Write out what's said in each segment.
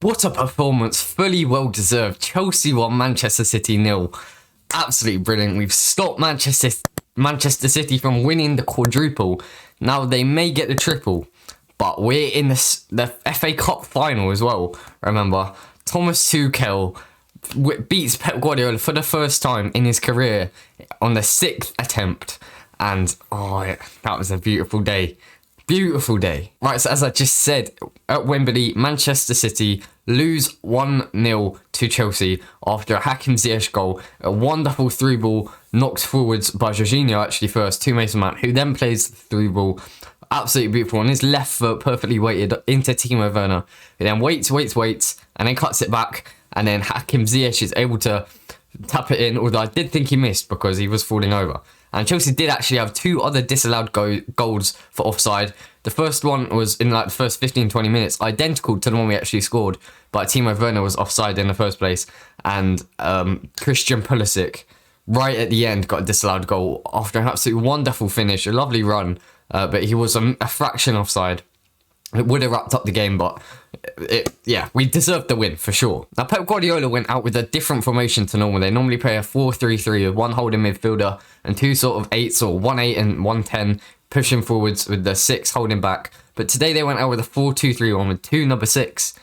What a performance, fully well deserved. Chelsea 1, Manchester City 0. Absolutely brilliant. We've stopped Manchester City from winning the quadruple. Now they may get the triple, but we're in the FA Cup final as well. Remember, Thomas Tuchel beats Pep Guardiola for the first time in his career on the 6th attempt. And, that was a beautiful day. Beautiful day. Right, so as I just said, at Wembley, Manchester City lose 1-0 to Chelsea after a Hakim Ziyech goal. A wonderful through ball knocked forwards by Jorginho actually first to Mason Mount, who then plays the through ball. Absolutely beautiful. On his left foot, perfectly weighted into Timo Werner. He then waits, and then cuts it back. And then Hakim Ziyech is able to tap it in, although I did think he missed because he was falling over. And Chelsea did actually have 2 other disallowed goals for offside. The first one was in the first 15-20 minutes, identical to the one we actually scored, but Timo Werner was offside in the first place. And Christian Pulisic, right at the end, got a disallowed goal after an absolutely wonderful finish, a lovely run, but he was a fraction offside. It would have wrapped up the game, but we deserved the win for sure. Now, Pep Guardiola went out with a different formation to normal. They normally play a 4-3-3 with 1 holding midfielder and 2 sort of 8s, or 1 8 and 1 10, pushing forwards with the 6 holding back. But today they went out with a 4-2-3-1 with 2 number 6s,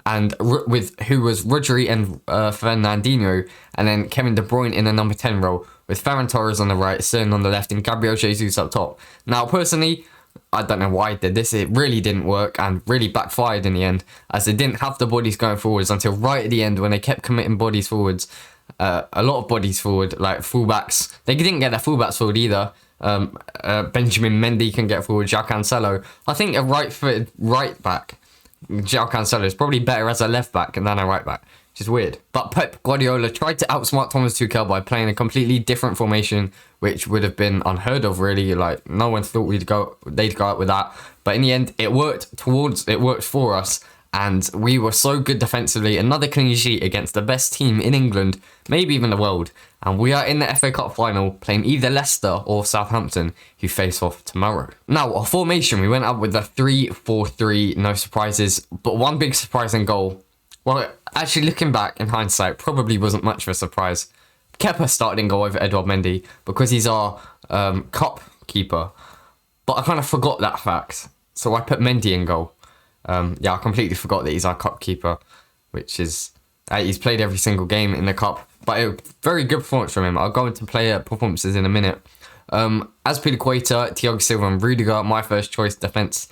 and who was Rodri and Fernandinho, and then Kevin De Bruyne in the number 10 role with Ferran Torres on the right, Sterling on the left, and Gabriel Jesus up top. Now, personally, I don't know why I did this. It really didn't work and really backfired in the end, as they didn't have the bodies going forwards until right at the end when they kept committing bodies forwards. A lot of bodies forward, like fullbacks. They didn't get their fullbacks forward either. Benjamin Mendy can get forward. João Cancelo. I think a right-footed right back, João Cancelo, is probably better as a left back than a right back, which is weird. But Pep Guardiola tried to outsmart Thomas Tuchel by playing a completely different formation, which would have been unheard of, really. Like, no one thought they'd go out with that. But in the end, it worked for us, and we were so good defensively. Another clean sheet against the best team in England, maybe even the world. And we are in the FA Cup final, playing either Leicester or Southampton, who face off tomorrow. Now, our formation, we went up with a 3-4-3, no surprises, but one big surprising goal. Well, actually, looking back in hindsight, probably wasn't much of a surprise. Kepa started in goal over Edouard Mendy because he's our cup keeper. But I kind of forgot that fact, so I put Mendy in goal. I completely forgot that he's our cup keeper, which is... he's played every single game in the cup, but a very good performance from him. I'll go into player performances in a minute. Azpilicueta, Thiago Silva and Rudiger, my first choice defence,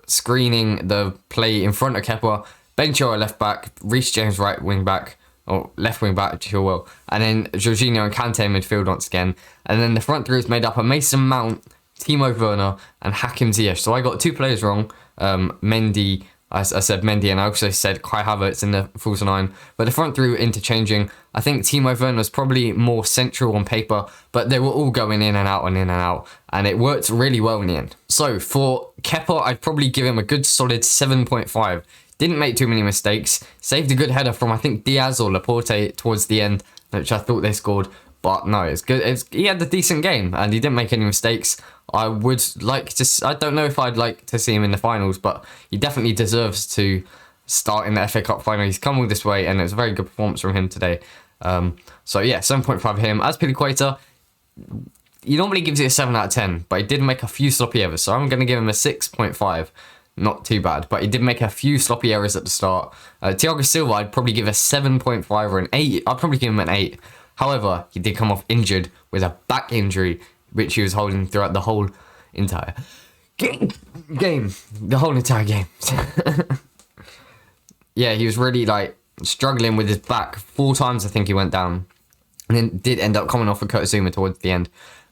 screening the play in front of Kepa. Ben Chilwell left back, Reece James right wing back, or left wing back, Chilwell, and then Jorginho and Kante in midfield once again. And then the front three is made up of Mason Mount, Timo Werner, and Hakim Ziyech. So I got 2 players wrong. Mendy, I said Mendy, and I also said Kai Havertz in the false 9. But the front three were interchanging. I think Timo Werner was probably more central on paper, but they were all going in and out and in and out, and it worked really well in the end. So for Kepa, I'd probably give him a good solid 7.5. Didn't make too many mistakes. Saved a good header from, I think, Diaz or Laporte towards the end, which I thought they scored. But no, it's good. He had a decent game, and he didn't make any mistakes. I would like to... I don't know if I'd like to see him in the finals, but he definitely deserves to start in the FA Cup final. He's come all this way, and it was a very good performance from him today. So yeah, 7.5 for him. Azpilicueta, he normally gives it a 7 out of 10, but he did make a few sloppy errors, so I'm going to give him a 6.5. Not too bad, but he did make a few sloppy errors at the start. Thiago Silva, I'd probably give a 7.5 or an 8. I'd probably give him an 8. However, he did come off injured with a back injury, which he was holding throughout the whole entire game. The whole entire game. Yeah, he was really struggling with his back. 4 times I think he went down. And then did end up coming off for Kurt Zouma towards the end.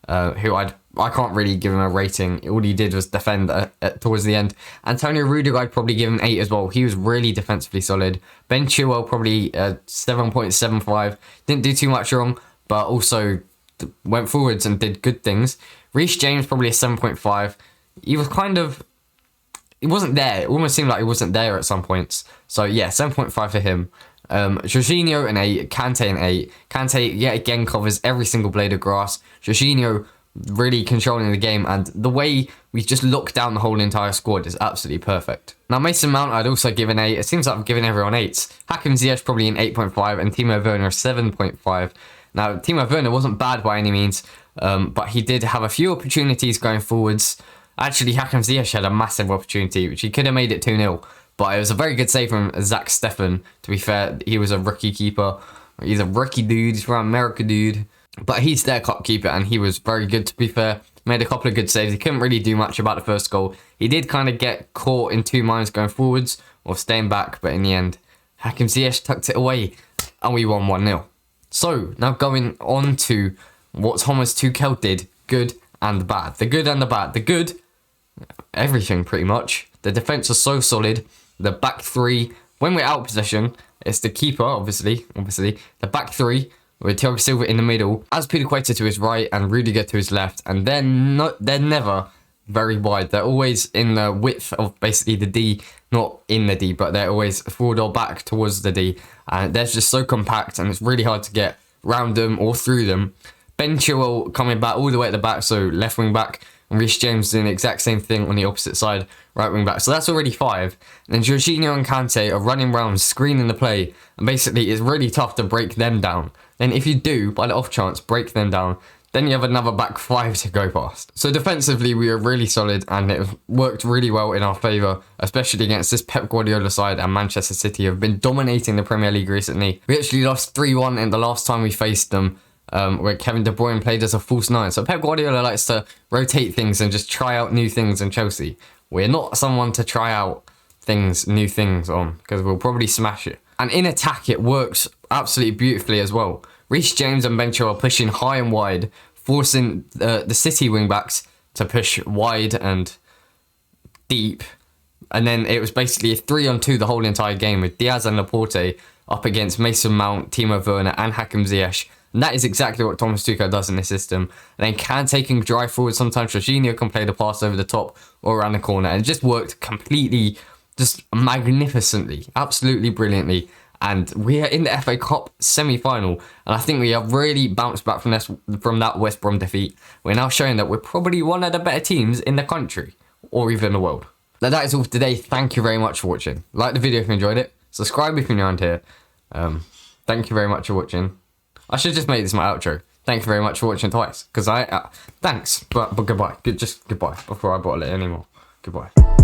Who I can't really give him a rating. All he did was defend towards the end. Antonio Rudiger, I'd probably give him 8 as well. He was really defensively solid. Ben Chilwell, probably 7.75. Didn't do too much wrong, but also went forwards and did good things. Reece James, probably a 7.5. He was he wasn't there. It almost seemed like he wasn't there at some points. So yeah, 7.5 for him. Jorginho an 8, Kante an 8. Kante yet again covers every single blade of grass. Jorginho really controlling the game, and the way we just lock down the whole entire squad is absolutely perfect. Now, Mason Mount, I'd also give an 8. It seems like I've given everyone 8s. Hakim Ziyech probably an 8.5, and Timo Werner a 7.5. Now, Timo Werner wasn't bad by any means, but he did have a few opportunities going forwards. Actually, Hakim Ziyech had a massive opportunity, which he could have made it 2-0. But it was a very good save from Zach Steffen. To be fair, he was a rookie keeper. He's a rookie dude. He's from America, dude. But he's their cup keeper, and he was very good, to be fair. Made a couple of good saves. He couldn't really do much about the first goal. He did kind of get caught in two minds going forwards or staying back, but in the end, Hakim Ziyech tucked it away, and we won 1-0. So, now going on to what Thomas Tuchel did, good and bad. The good and the bad. The good, everything pretty much. The defence was so solid. The back three, when we're out of possession, it's the keeper, obviously. The back three, with Thiago Silva in the middle, Azpilicueta to his right and Rudiger to his left. And they're never very wide. They're always in the width of basically the D, not in the D, but they're always forward or back towards the D. And they're just so compact, and it's really hard to get round them or through them. Ben Chilwell coming back all the way at the back, so left wing back, and Reece James doing the exact same thing on the opposite side, right wing back. So that's already 5. And then Jorginho and Kante are running around, screening the play, and basically it's really tough to break them down. Then if you do, by the off chance, break them down, then you have another back 5 to go past. So defensively, we were really solid, and it worked really well in our favour, especially against this Pep Guardiola side, and Manchester City have been dominating the Premier League recently. We actually lost 3-1 in the last time we faced them, where Kevin De Bruyne played as a false 9. So Pep Guardiola likes to rotate things and just try out new things in Chelsea. We're not someone to try out new things on, because we'll probably smash it. And in attack, it works absolutely beautifully as well. Reece James and Ben Chilwell are pushing high and wide, forcing the City wing-backs to push wide and deep. And then it was basically a 3-on-2 the whole entire game, with Diaz and Laporte up against Mason Mount, Timo Werner and Hakim Ziyech. And that is exactly what Thomas Tuchel does in this system. And then Kante can drive forward. Sometimes Jorginho can play the pass over the top or around the corner. And it just worked completely, just magnificently, absolutely brilliantly. And we are in the FA Cup semi-final. And I think we have really bounced back from that West Brom defeat. We're now showing that we're probably one of the better teams in the country, or even the world. Now that is all for today. Thank you very much for watching. Like the video if you enjoyed it. Subscribe if you're new around here. Thank you very much for watching. I should just make this my outro. Thank you very much for watching twice. Because thanks, but goodbye. Just goodbye before I bottle it anymore. Goodbye.